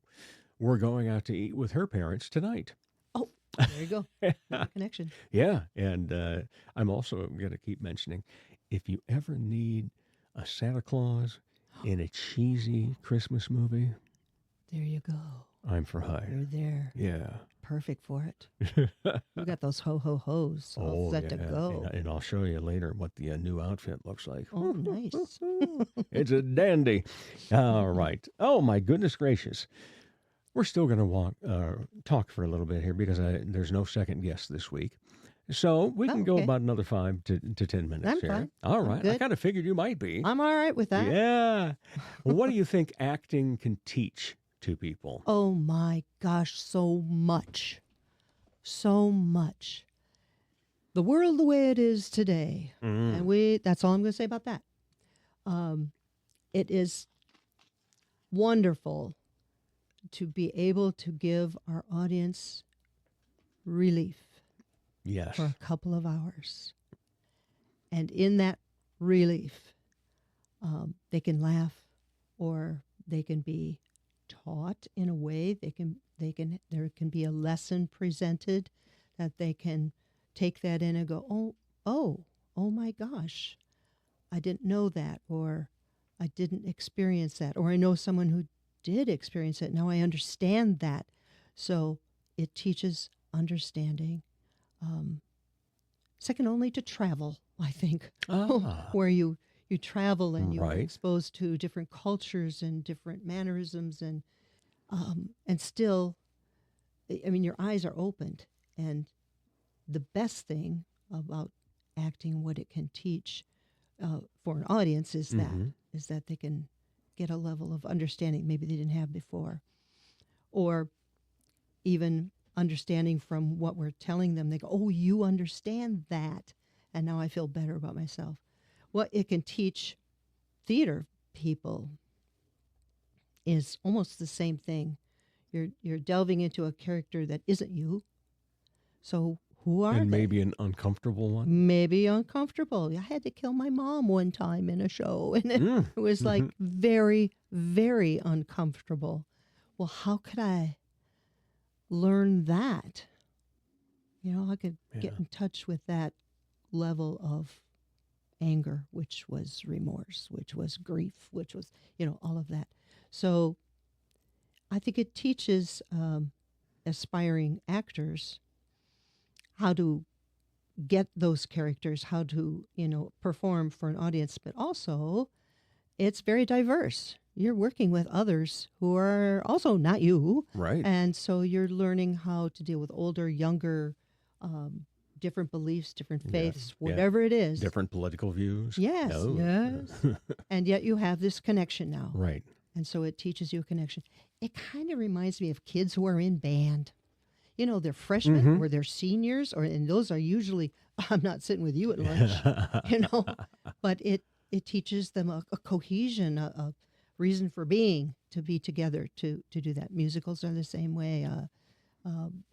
we're going out to eat with her parents tonight. Oh, there you go. Another connection. Yeah, and I'm also going to keep mentioning, if you ever need a Santa Claus in a cheesy Christmas movie, There you go. I'm for hire. You're there. Yeah. Perfect for it. We got those ho-ho-hos all set to go. And I'll show you later what the new outfit looks like. Oh, nice. It's a dandy. All right. Oh, my goodness gracious. We're still going to talk for a little bit here because there's no second guest this week. So we can go about another 5 to 10 minutes I'm here. fine. All I'm right. I good. kind of figured you might be. I'm all right with that. Yeah. Well, what do you think acting can teach to people? Oh my gosh, so much. So much. The world the way it is today. And that's all I'm going to say about that. It is wonderful to be able to give our audience relief Yes. for a couple of hours. And in that relief, they can laugh or they can be taught in a way. There can be a lesson presented that they can take that in and go, oh my gosh, I didn't know that, or I didn't experience that, or I know someone who did experience it. Now I understand that. So it teaches understanding. Second only to travel, I think, where you travel and you're exposed to different cultures and different mannerisms and still, I mean, your eyes are opened. And the best thing about acting, what it can teach for an audience is that they can get a level of understanding maybe they didn't have before, or even understanding from what we're telling them. They go, oh, you understand that, and now I feel better about myself. What it can teach theater people is almost the same thing. You're delving into a character that isn't you. So who are And they? maybe an uncomfortable one? Maybe uncomfortable. I had to kill my mom one time in a show, and it was like very, very uncomfortable. Well, how could I learn that? I could get in touch with that level of anger, which was remorse, which was grief, which was, all of that. So I think it teaches aspiring actors how to get those characters, how to, perform for an audience, but also it's very diverse. You're working with others who are also not you. Right. And so you're learning how to deal with older, younger, different beliefs, different faiths, whatever it is. Different political views? Yes, No. yes. And yet you have this connection now. Right. And so it teaches you a connection. It kind of reminds me of kids who are in band. They're freshmen or they're seniors, and those are usually, I'm not sitting with you at lunch, but it teaches them a cohesion, a reason for being, to be together, to do that. Musicals are the same way,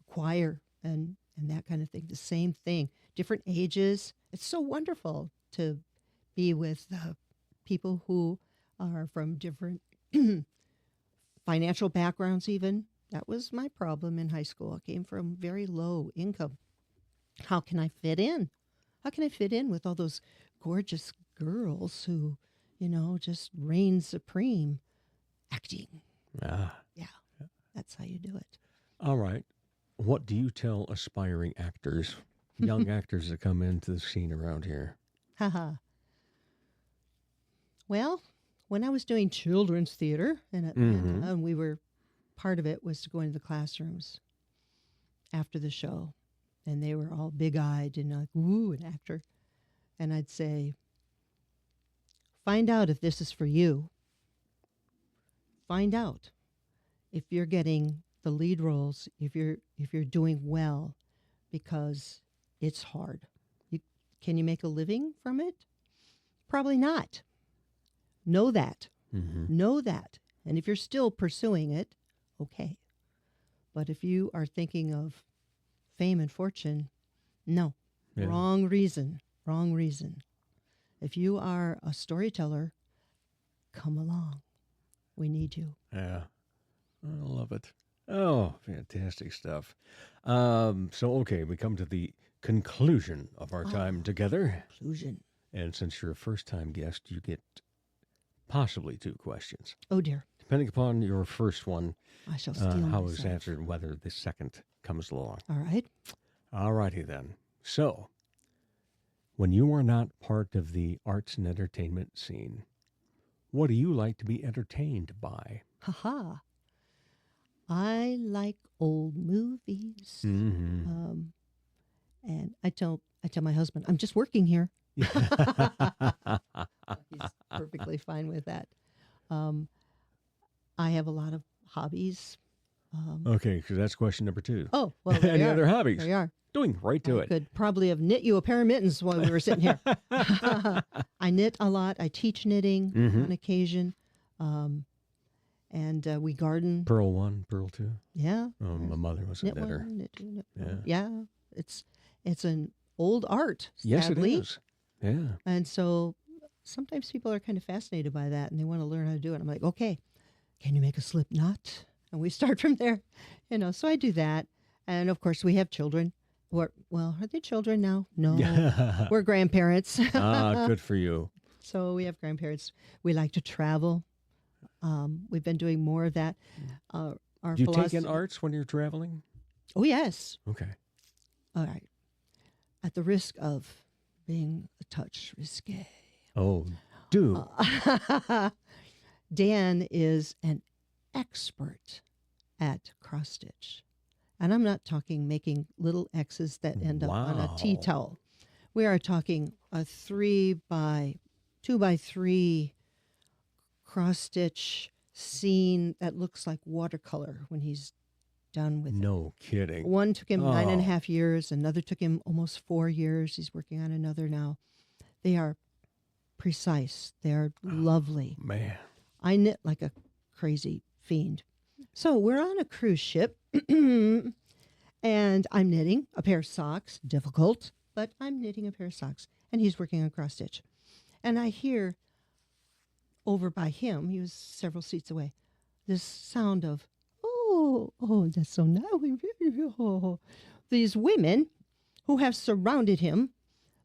choir and that kind of thing, the same thing. Different ages. It's so wonderful to be with people who are from different financial backgrounds even. That was my problem in high school. I came from very low income. How can I fit in? How can I fit in with all those gorgeous girls who, just reign supreme? Acting. Ah. Yeah, that's how you do it. All right. What do you tell aspiring actors, young actors that come into the scene around here? Haha. Well, when I was doing children's theater in Atlanta, and we were, part of it was to go into the classrooms after the show. And they were all big-eyed and like, woo, an actor. And I'd say, find out if this is for you. Find out if you're getting the lead roles, if you're doing well, because it's hard. Can you make a living from it? Probably not. Know that. Know that. And if you're still pursuing it, okay. But if you are thinking of fame and fortune, no. Yeah. Wrong reason. Wrong reason. If you are a storyteller, come along. We need you. Yeah. I love it. Oh, fantastic stuff. Okay, we come to the conclusion of our time together. Conclusion. And since you're a first-time guest, you get possibly 2 questions. Oh, dear. Depending upon your first one, I shall steal how myself. it's answered and whether the second comes along. All right. All righty then. So, when you are not part of the arts and entertainment scene, what do you like to be entertained by? Ha-ha. I like old movies. And I tell my husband, I'm just working here. He's perfectly fine with that. I have a lot of hobbies. Okay, because that's question number 2. Oh, well, Any other hobbies? There you are. Doing right to I it. could probably have knit you a pair of mittens while we were sitting here. I knit a lot. I teach knitting on occasion. And we garden. Pearl 1, Pearl 2. Yeah. My mother was a Knit knitter. one, knit two, knit Yeah. one. Yeah. It's an old art, Yes, sadly. it is. Yeah. And so sometimes people are kind of fascinated by that and they want to learn how to do it. I'm like, okay, can you make a slip knot? And we start from there, so I do that. And of course we have children. Are they children now? No, we're grandparents. Good for you. So we have grandparents. We like to travel. We've been doing more of that. Our Do you take in arts when you're traveling? Oh, yes. Okay. All right. At the risk of being a touch risque. Oh, do. Dan is an expert at cross stitch. And I'm not talking making little X's that end up on a tea towel. We are talking a 2 by 3 cross stitch scene that looks like watercolor when he's done with it. No kidding. One took him 9.5 years. Another took him almost 4 years. He's working on another now. They are precise. They are lovely. Man. I knit like a crazy fiend. So we're on a cruise ship, and I'm knitting a pair of socks. Difficult, but I'm knitting a pair of socks, and he's working on cross stitch. And I hear over by him, he was several seats away, this sound of, oh, that's so nice. These women who have surrounded him,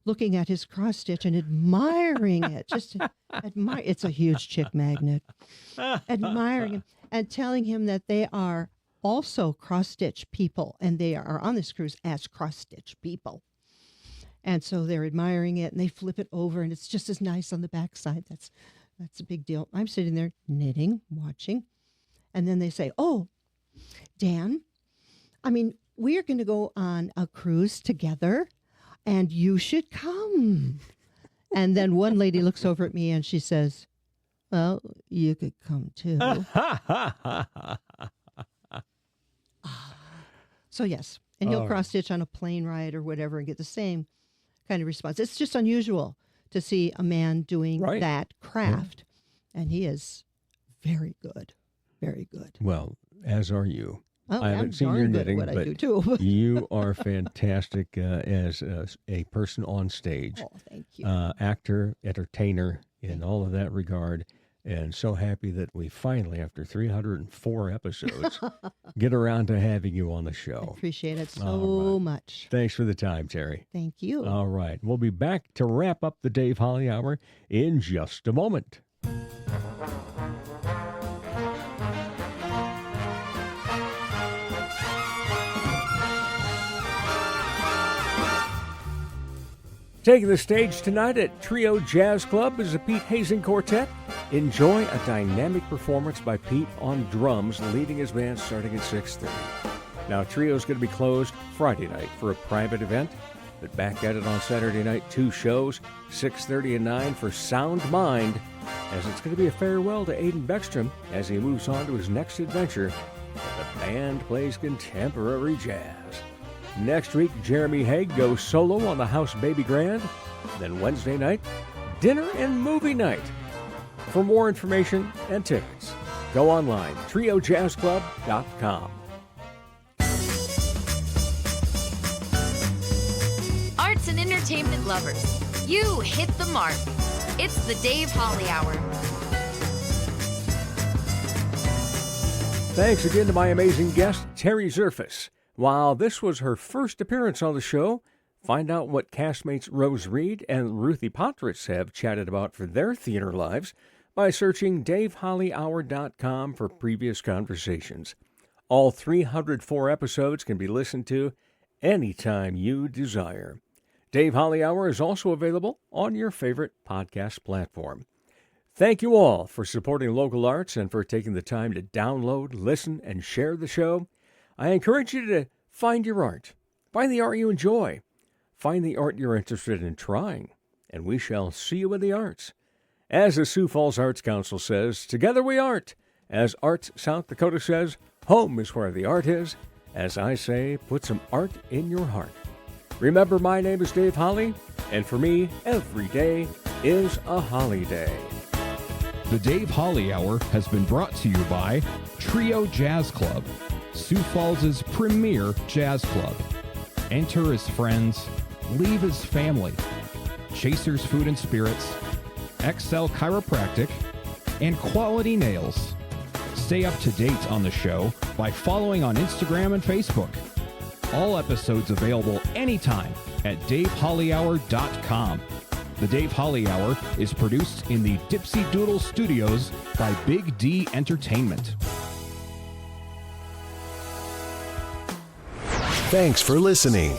looking at his cross stitch and admiring it. Just admire. It's a huge chick magnet. Admiring him and telling him that they are also cross stitch people and they are on this cruise as cross stitch people. And so they're admiring it and they flip it over and it's just as nice on the backside. That's a big deal. I'm sitting there knitting, watching. And then they say, oh, Dan, we are going to go on a cruise together. And you should come. And then one lady looks over at me and she says, well, you could come too. So yes. And he'll cross stitch on a plane ride or whatever and get the same kind of response. It's just unusual to see a man doing that craft. And he is very good. Very good. Well, as are you. Oh, I I'm haven't seen darn your good at knitting, what I but do, too. you are fantastic as a person on stage. Oh, thank you. Actor, entertainer, in all of that regard. And so happy that we finally, after 304 episodes, get around to having you on the I show. appreciate it All so right. much. Thanks for the time, Terry. Thank you. All right. We'll be back to wrap up the Dave Holly Hour in just a moment. Taking the stage tonight at Trio Jazz Club is the Pete Hazing Quartet. Enjoy a dynamic performance by Pete on drums, leading his band starting at 6:30. Now, Trio's going to be closed Friday night for a private event, but back at it on Saturday night, 2 shows, 6:30 and 9 for Sound Mind, as it's going to be a farewell to Aidan Beckstrom as he moves on to his next adventure, and the band plays contemporary jazz. Next week, Jeremy Haig goes solo on the House Baby Grand. Then Wednesday night, dinner and movie night. For more information and tickets, go online, triojazzclub.com. Arts and entertainment lovers, you hit the mark. It's the Dave Holly Hour. Thanks again to my amazing guest, Terry Zerfas. While this was her first appearance on the show, find out what castmates Rose Reed and Ruthie Potritz have chatted about for their theater lives by searching DaveHollyHour.com for previous conversations. All 304 episodes can be listened to anytime you desire. Dave Holly Hour is also available on your favorite podcast platform. Thank you all for supporting local arts and for taking the time to download, listen, and share the show. I encourage you to find your art. Find the art you enjoy. Find the art you're interested in trying. And we shall see you in the arts. As the Sioux Falls Arts Council says, together we art. As Arts South Dakota says, home is where the art is. As I say, put some art in your heart. Remember, my name is Dave Holly, and for me, every day is a holiday. The Dave Holly Hour has been brought to you by Trio Jazz Club, Sioux Falls' premier jazz club. Enter as friends, leave as family. Chasers Food and Spirits, XL Chiropractic, and Quality Nails. Stay up to date on the show by following on Instagram and Facebook. All episodes available anytime at DaveHollyHour.com. The Dave Holly Hour is produced in the Dipsy Doodle Studios by Big D Entertainment. Thanks for listening.